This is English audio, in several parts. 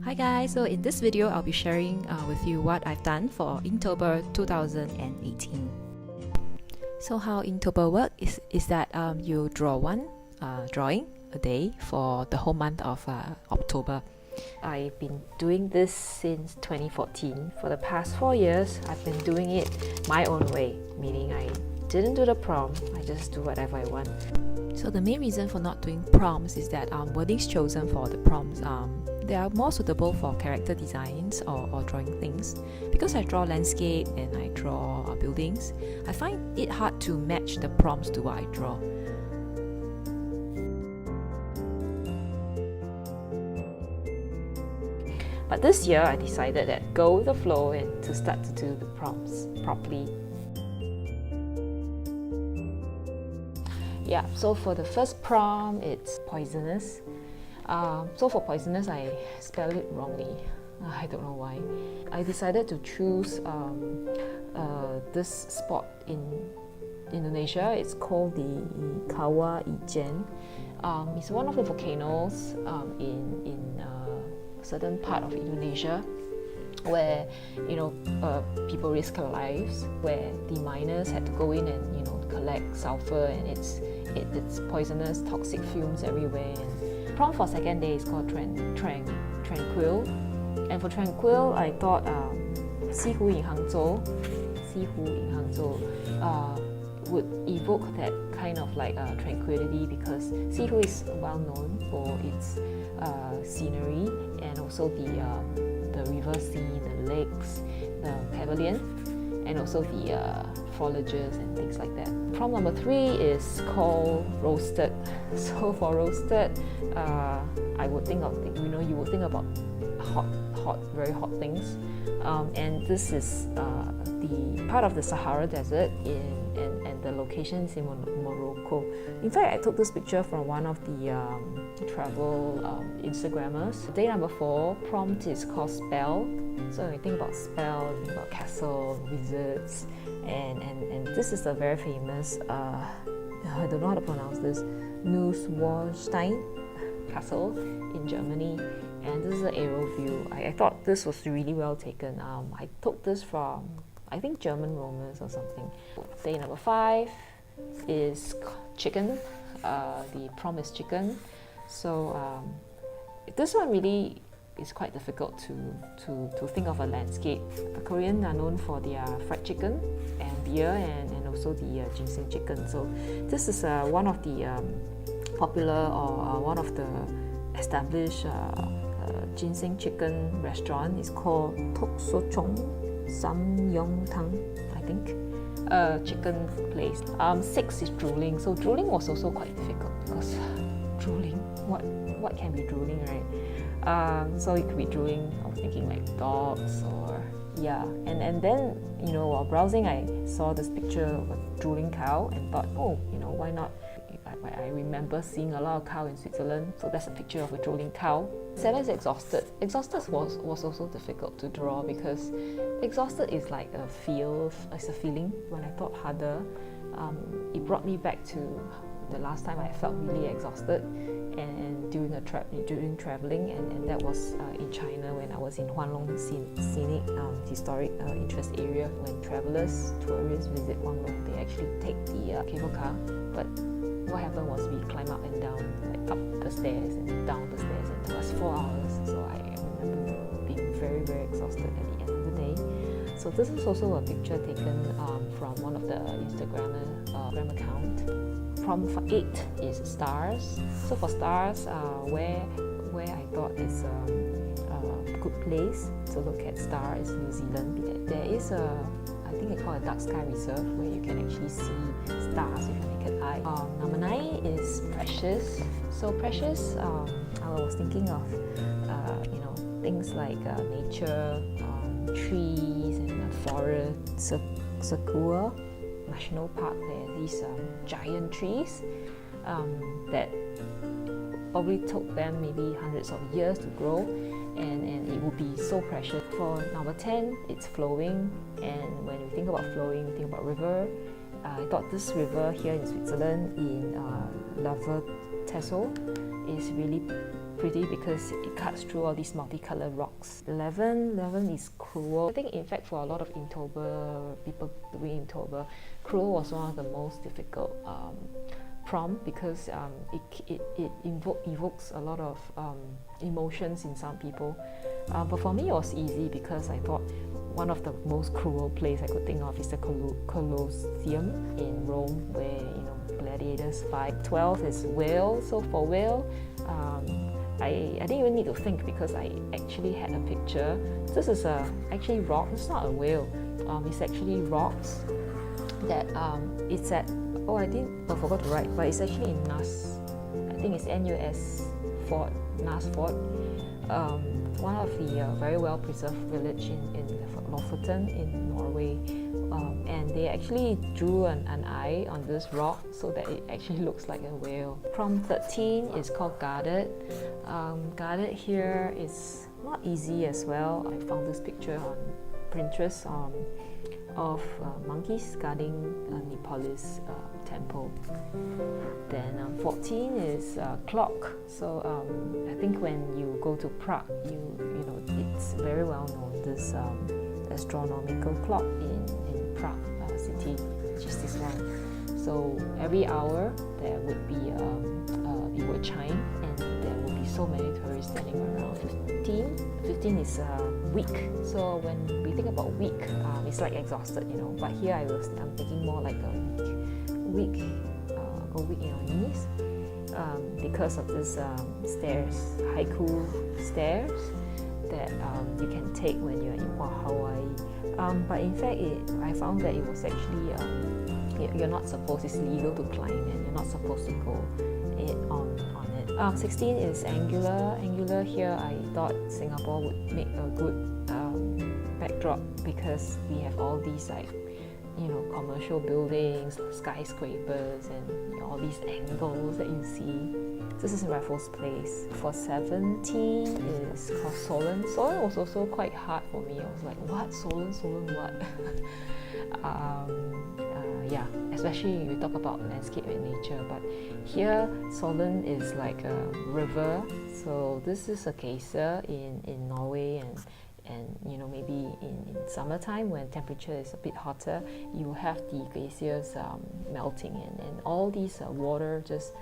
Hi guys, so in this video I'll be sharing with you what I've done for Inktober 2018. So how Inktober works is that you draw one drawing a day for the whole month of October. I've been doing this since 2014. For the past 4 years, I've been doing it my own way, meaning I didn't do the prompt, I just do whatever I want. So the main reason for not doing prompts is that wordings chosen for the prompts they are more suitable for character designs or drawing things. Because I draw landscape and I draw buildings, I find it hard to match the prompts to what I draw. But this year I decided that go with the flow and to start to do the prompts properly. Yeah, so for the first prompt, it's poisonous. So for poisonous, I spelled it wrongly. I don't know why. I decided to choose this spot in Indonesia. It's called the Kawah Ijen. It's one of the volcanoes in a certain part of Indonesia, where people risk their lives, where the miners had to go in and collect sulfur, and it's poisonous, toxic fumes everywhere. And prompt for second day is called tranquil, and for tranquil I thought Sihu in Hangzhou would evoke that kind of like tranquility, because Sihu is well known for its scenery and also the river scene, the lakes, the pavilion, and also the foliages and things like that. Prompt number 3 is called roasted. So for roasted, I would think of you would think about hot, very hot things, and this is the part of the Sahara Desert and the location is in Morocco. In fact, I took this picture from one of the travel Instagrammers. Day number 4 prompt is called spell. So when you think about spell, you think about castle, wizards, and this is a very famous I don't know how to pronounce this, Neuschwanstein castle in Germany, and this is an aerial view. I thought this was really well taken. I took this from, I think, German Romans or something. Day number 5 is chicken. The prompt is chicken. So this one really is quite difficult to think of a landscape. Koreans are known for their fried chicken and beer, and also the ginseng chicken. So this is one of the popular or one of the established ginseng chicken restaurant. Is called Tok Sochong Samyongtang, I think. Chicken place. 6 is drooling. So drooling was also quite difficult, because drooling, what can be drooling, right? So it could be drooling, I was thinking like dogs or and then while browsing I saw this picture of a drooling cow and thought, why not? I remember seeing a lot of cow in Switzerland, so that's a picture of a drooling cow. 7 is exhausted. Exhausted was also difficult to draw, because exhausted is like a feeling. When I thought harder, it brought me back to the last time I felt really exhausted, and during traveling, and that was in China when I was in Huanglong scenic historic interest area. When tourists visit Huanglong, they actually take the cable car, but what happened was we climbed up and down, like up the stairs and down the stairs, and it was 4 hours. So I remember being very, very exhausted at the end of the day. So this is also a picture taken from one of the Instagram account. Prompt for 8 is stars. So for stars, where I thought is a good place to look at stars is New Zealand. There is I think they call it a dark sky reserve, where you can actually see stars with your naked eye. Number 9 is precious. So precious, I was thinking of things like nature, trees and forest, Sakura National Park. There are these giant trees that probably took them maybe hundreds of years to grow, and it would be so precious. For number 10, it's flowing, and when you think about flowing, you think about river. I thought this river here in Switzerland, in Lava Tesso, is really pretty because it cuts through all these multicolored rocks. 11 is cruel. I think in fact for a lot of Inktober, people doing Inktober, cruel was one of the most difficult prompt because it evokes a lot of emotions in some people. But for me it was easy because I thought one of the most cruel places I could think of is the Colosseum in Rome, where gladiators fight. 12 is whale. So for whale, I didn't even need to think because I actually had a picture. This is actually rock. It's not a whale. It's actually rocks that it's at. I forgot to write, but it's actually in Nas. I think it's NUS Fort, Nas Fort. One of the very well preserved village in Lofoten in Norway, and they actually drew an eye on this rock so that it actually looks like a whale. Prompt 13 is called guarded. Guarded here is not easy as well. I found this picture on Pinterest of monkeys guarding a Nepalese temple. Then 14 is clock. So I think when you go to Prague, you know it's very well known, this astronomical clock in Prague city, which is this one. So every hour there would be it would chime, and there would be so many tourists standing around. 15 is week. So when we think about week, it's like exhausted, But here I'm thinking more like a week in your knees, because of this stairs, haiku stairs that you can take when you're in Hawaii. But in fact, I found that it was actually you're not supposed. It's illegal to climb, and you're not supposed to go on it. 16 is angular. Angular here, I thought Singapore would make a good backdrop because we have all these commercial buildings, skyscrapers, and all these angles that you see. This is Raffles Place. For 17 is called Solent. Solent was also quite hard for me. I was like, what? Solent what? Yeah, especially if you talk about landscape and nature. But here, Solent is like a river. So this is a glacier in Norway, and maybe in summertime when temperature is a bit hotter, you have the glaciers melting, and all these water just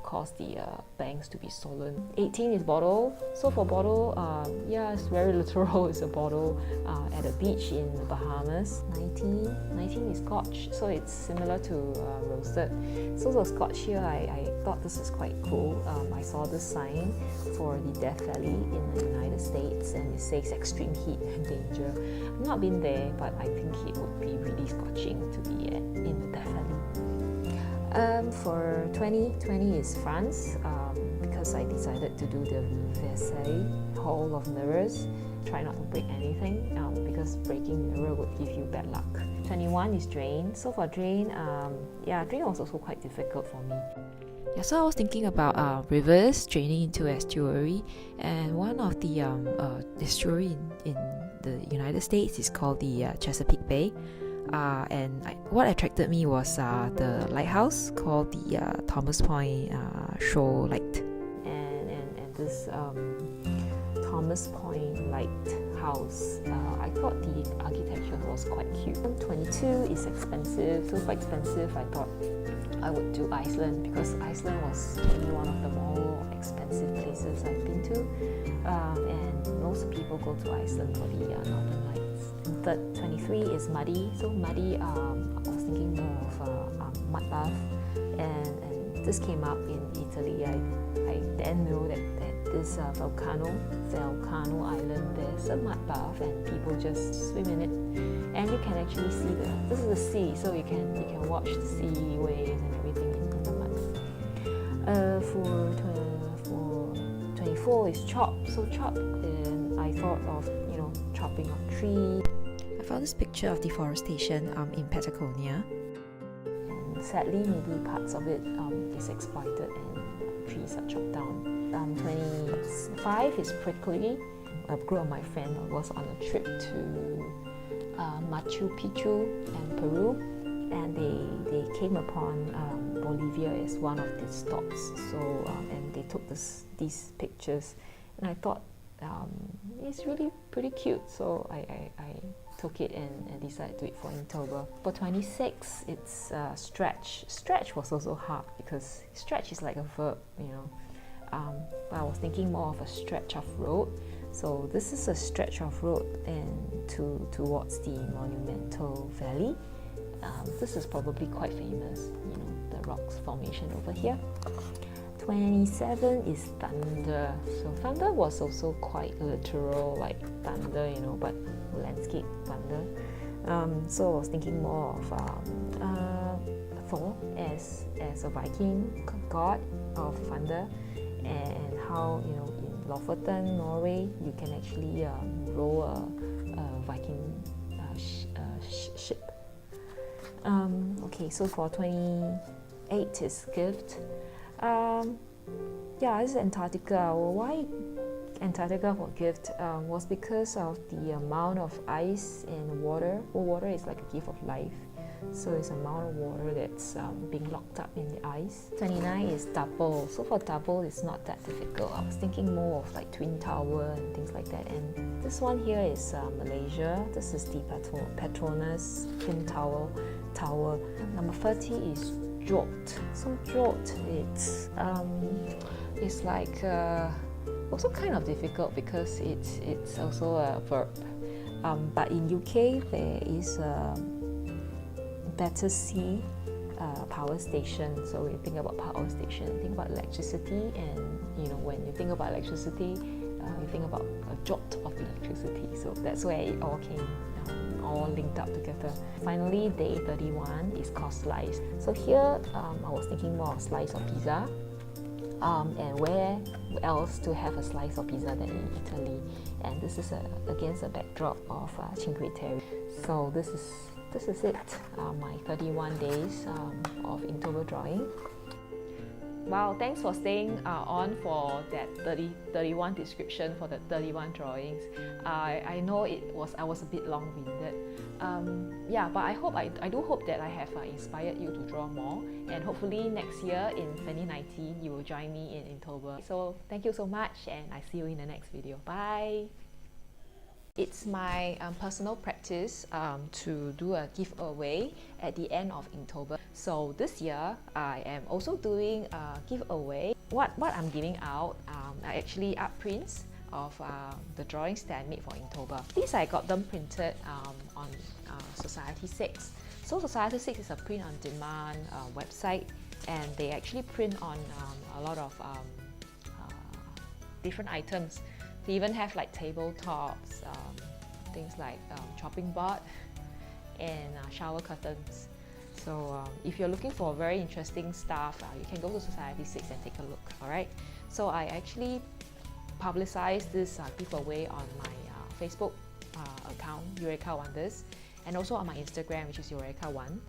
cause the banks to be swollen. 18 is bottle. So for bottle, it's very literal. It's a bottle at a beach in the Bahamas. 19 is scorched. So it's similar to roasted. So for scorched here, I thought this is quite cool. I saw this sign for the Death Valley in the United States, and it says extreme heat and danger. I've not been there, but I think it would be really scorching to be in the Death Valley. For 20 is France, because I decided to do the Versailles Hall of Mirrors. Try not to break anything, because breaking mirror would give you bad luck. 21 is drain. So for drain, drain was also quite difficult for me. Yeah, so I was thinking about rivers draining into estuary, and one of the estuary in the United States is called the Chesapeake Bay. What attracted me was the lighthouse called the Thomas Point Shoal Light, and this Thomas Point Lighthouse. I thought the architecture was quite cute. 22 is expensive. So for expensive, I thought I would do Iceland, because Iceland was really one of the more expensive places I've been to, and most people go to Iceland for the Northern Lights. 23 is muddy. So muddy, I was thinking more of a mud bath, and this came up in Italy. I didn't know that this volcano island, there's a mud bath, and people just swim in it, and you can actually see this is the sea, so you can watch the sea waves and everything in the mud. For 24 is chop. So chop, and I thought of chopping up tree. I found this picture of deforestation in Patagonia, and sadly maybe parts of it is exploited and trees are chopped down. 25 is prickly. A group of my friends was on a trip to Machu Picchu and Peru, and they came upon Bolivia as one of the stops. So and they took these pictures, and I thought it's really pretty cute. So I took it and decided to do it for Inktober. For 26, it's stretch. Stretch was also hard because stretch is like a verb, you know. But I was thinking more of a stretch of road. So this is a stretch of road and towards the Monumental Valley. This is probably quite famous, you know, the rocks formation over here. 27 is thunder. So thunder was also quite literal, like thunder, you know, but landscape thunder. So I was thinking more of Thor as a Viking god of thunder, and how, you know, in Lofoten, Norway, you can actually row a Viking ship. Okay, so for 28 is gift. Yeah, this is Antarctica. Well, why Antarctica for gift was because of the amount of ice and water. Well, water is like a gift of life. So it's the amount of water that's being locked up in the ice. 29 is double. So for double, it's not that difficult. I was thinking more of like Twin Tower and things like that. And this one here is Malaysia. This is the Petronas Twin Tower. Number 30 is jot. So jot, it's like also kind of difficult because it's also a verb. But in UK there is Battersea power station. So when you think about power station, think about electricity, and you know, when you think about electricity, you think about a jot of electricity. So that's where it all came, all linked up together. Finally, day 31 is called slice. So here I was thinking more of slice of pizza, and where else to have a slice of pizza than in Italy? And this is against a backdrop of Cinque Terre. So this is it, my 31 days of Inktober drawing. Wow, thanks for staying on for that 31 description for the 31 drawings. I know I was a bit long-winded. Yeah, but I do hope that I have inspired you to draw more, and hopefully next year in 2019 you will join me in Inktober. So thank you so much, and I see you in the next video. Bye! It's my personal practice to do a giveaway at the end of Inktober. So this year, I am also doing a giveaway. What I'm giving out are actually art prints of the drawings that I made for Inktober. These I got them printed on Society 6. So Society 6 is a print-on-demand website, and they actually print on a lot of different items. They even have like tabletops, things like chopping board and shower curtains. So if you're looking for very interesting stuff, you can go to Society 6 and take a look. Alright, so I actually publicized this giveaway on my Facebook account, Eureka Wonders, and also on my Instagram, which is Eureka1.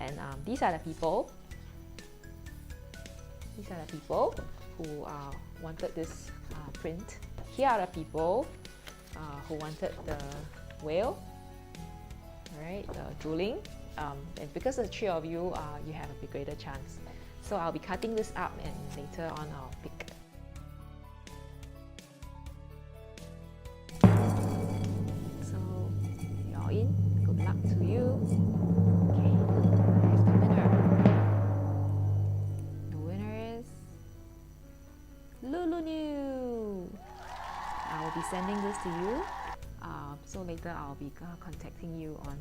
And these are the people who wanted this print. Here are the people who wanted the whale, alright, the drooling, and because the three of you, you have a big greater chance. So I'll be cutting this up, and later on I'll pick. So you're in. Good luck to you. Okay, here's the winner. The winner is Lulu New. I will be sending this to you. So later I'll be contacting you on,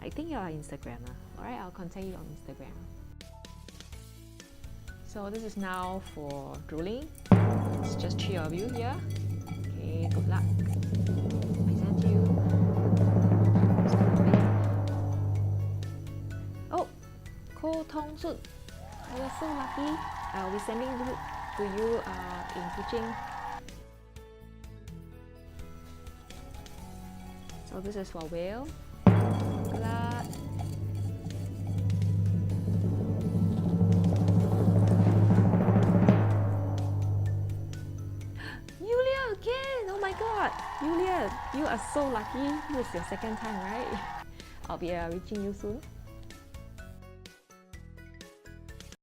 I think you're on Instagram. Alright, I'll contact you on Instagram. So this is now for drooling. It's just three of you here. Okay, good luck. Present you. Oh, Ko Tong Sut. You're so lucky. I'll be sending it to you in Kuching. So this is for whale. Good luck. Yulia again! Oh my god! Yulia, you are so lucky. This is your second time, right? I'll be reaching you soon.